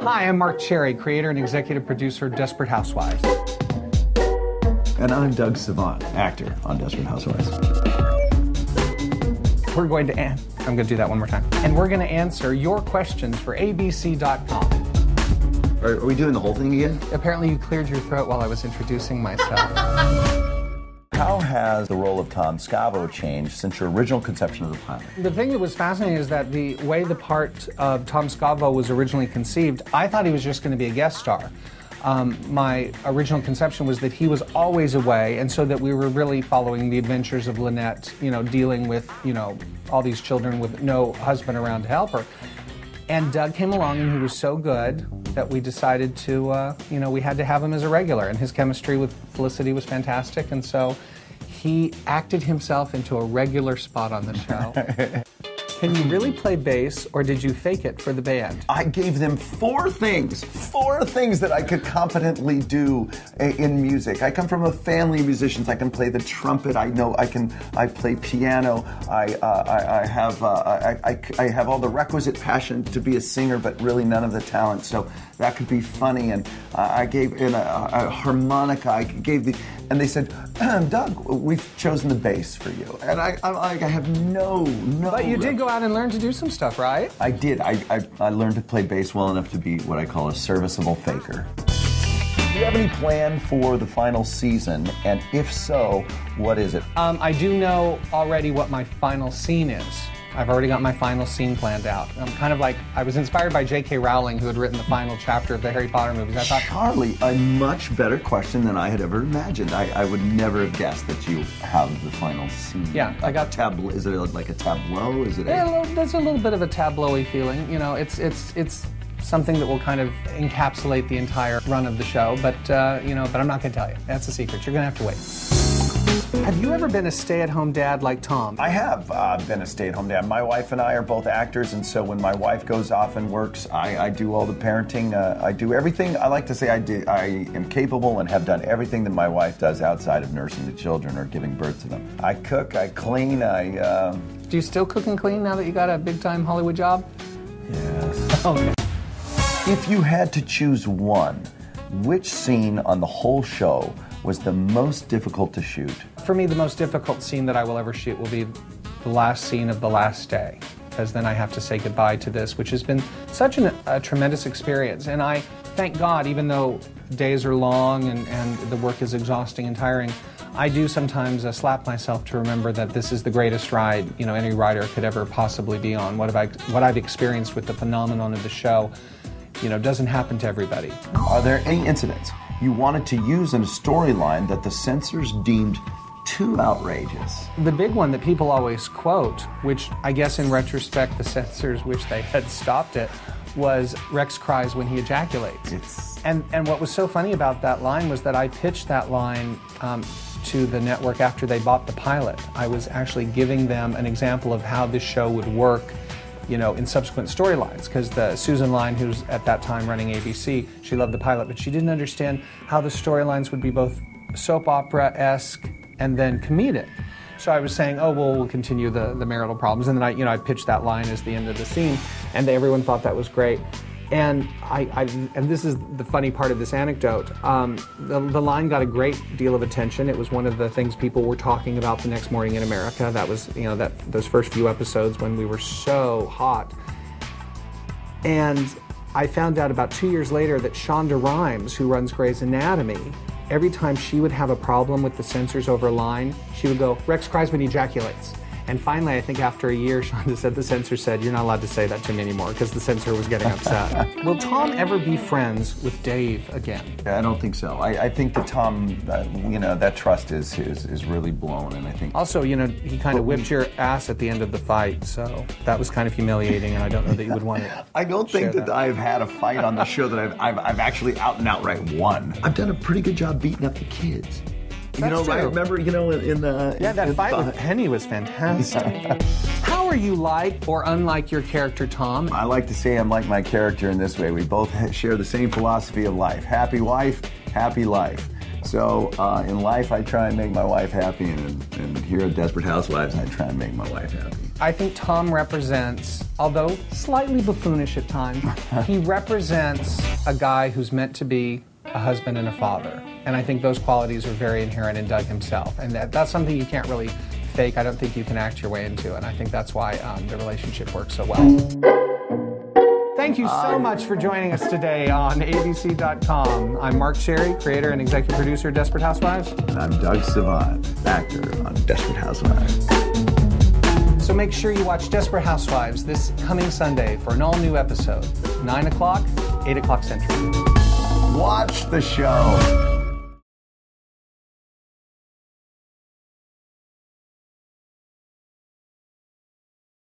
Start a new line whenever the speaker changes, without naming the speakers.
Hi, I'm Marc Cherry, creator and executive producer of Desperate Housewives.
And I'm Doug Savant, actor on Desperate Housewives.
I'm going to do that one more time. And we're going to answer your questions for abc.com.
Are we doing the whole thing again?
Apparently you cleared your throat while I was introducing myself.
How has the role of Tom Scavo changed since your original conception of the pilot?
The thing that was fascinating is that the way the part of Tom Scavo was originally conceived, I thought he was just going to be a guest star. My original conception was that he was always away, and so that we were really following the adventures of Lynette, dealing with, all these children with no husband around to help her. And Doug came along, and he was so good that we decided to, we had to have him as a regular, and his chemistry with Felicity was fantastic, and so he acted himself into a regular spot on the show. Can you really play bass, or did you fake it for the band?
I gave them four things that I could competently do in music. I come from a family of musicians. I can play the trumpet. I play piano. I have all the requisite passion to be a singer, but really none of the talent. So that could be funny. And I gave in a harmonica. And they said, Doug, we've chosen the bass for you. And I have no.
But you did go out and learn to do some stuff, right?
I did. I learned to play bass well enough to be what I call a serviceable faker. Do you have any plan for the final season? And if so, what is it?
I do know already what my final scene is. I've already got my final scene planned out. I'm kind of like, I was inspired by J.K. Rowling, who had written the final chapter of the Harry Potter movies. I thought,
Charlie, a much better question than I had ever imagined. I would never have guessed that you have the final scene.
Yeah, I got
tableau. Is it like a tableau? Is it?
Yeah, there's a little bit of a tableau-y feeling. It's something that will kind of encapsulate the entire run of the show. But but I'm not going to tell you. That's a secret. You're going to have to wait. Have you ever been a stay-at-home dad like Tom?
I have been a stay-at-home dad. My wife and I are both actors, and so when my wife goes off and works, I do all the parenting. I do everything. I like to say I am capable and have done everything that my wife does outside of nursing the children or giving birth to them. I cook, I clean,
Do you still cook and clean now that you got a big-time Hollywood job?
Yes.
Okay.
If you had to choose one, which scene on the whole show was the most difficult to shoot?
For me, the most difficult scene that I will ever shoot will be the last scene of the last day, because then I have to say goodbye to this, which has been such a tremendous experience. And I thank God, even though days are long and the work is exhausting and tiring, I do sometimes slap myself to remember that this is the greatest ride any writer could ever possibly be on. What I've experienced with the phenomenon of the show, doesn't happen to everybody.
Are there any incidents you wanted to use in a storyline that the censors deemed too outrageous?
The big one that people always quote, which I guess in retrospect the censors wish they had stopped it, was Rex cries when he ejaculates. And what was so funny about that line was that I pitched that line to the network after they bought the pilot. I was actually giving them an example of how this show would work in subsequent storylines, because the Susan Lyne, who's at that time running ABC, she loved the pilot, but she didn't understand how the storylines would be both soap opera-esque and then comedic. So I was saying, we'll continue the marital problems, and then I pitched that line as the end of the scene, and everyone thought that was great. And and this is the funny part of this anecdote. The line got a great deal of attention. It was one of the things people were talking about the next morning in America. That was, those first few episodes when we were so hot. And I found out about 2 years later that Shonda Rhimes, who runs Grey's Anatomy, every time she would have a problem with the censors over a line, she would go, Rex cries when he ejaculates. And finally, I think after a year, Shonda said, the censor said, you're not allowed to say that to me anymore, because the censor was getting upset. Will Tom ever be friends with Dave again?
I don't think so. I think that Tom, that trust is really blown, and I think...
Also, he kind of whipped your ass at the end of the fight, so that was kind of humiliating, and I don't know that you would want to
I don't think that I've had a fight on the show that I've actually out and outright won. I've done a pretty good job beating up the kids.
That's true.
Right? Remember, in the...
Yeah, that fight with Penny was fantastic. How are you like or unlike your character, Tom?
I like to say I'm like my character in this way. We both share the same philosophy of life. Happy wife, happy life. So in life, I try and make my wife happy, and here at Desperate Housewives, I try and make my wife happy.
I think Tom represents, although slightly buffoonish at times, he represents a guy who's meant to be a husband and a father. And I think those qualities are very inherent in Doug himself. And that's something you can't really fake. I don't think you can act your way into. And I think that's why the relationship works so well. Thank you so much for joining us today on ABC.com. I'm Marc Cherry, creator and executive producer of Desperate Housewives.
And I'm Doug Savant, actor on Desperate Housewives.
So make sure you watch Desperate Housewives this coming Sunday for an all-new episode, 9 o'clock, 8 o'clock Central.
Watch the show.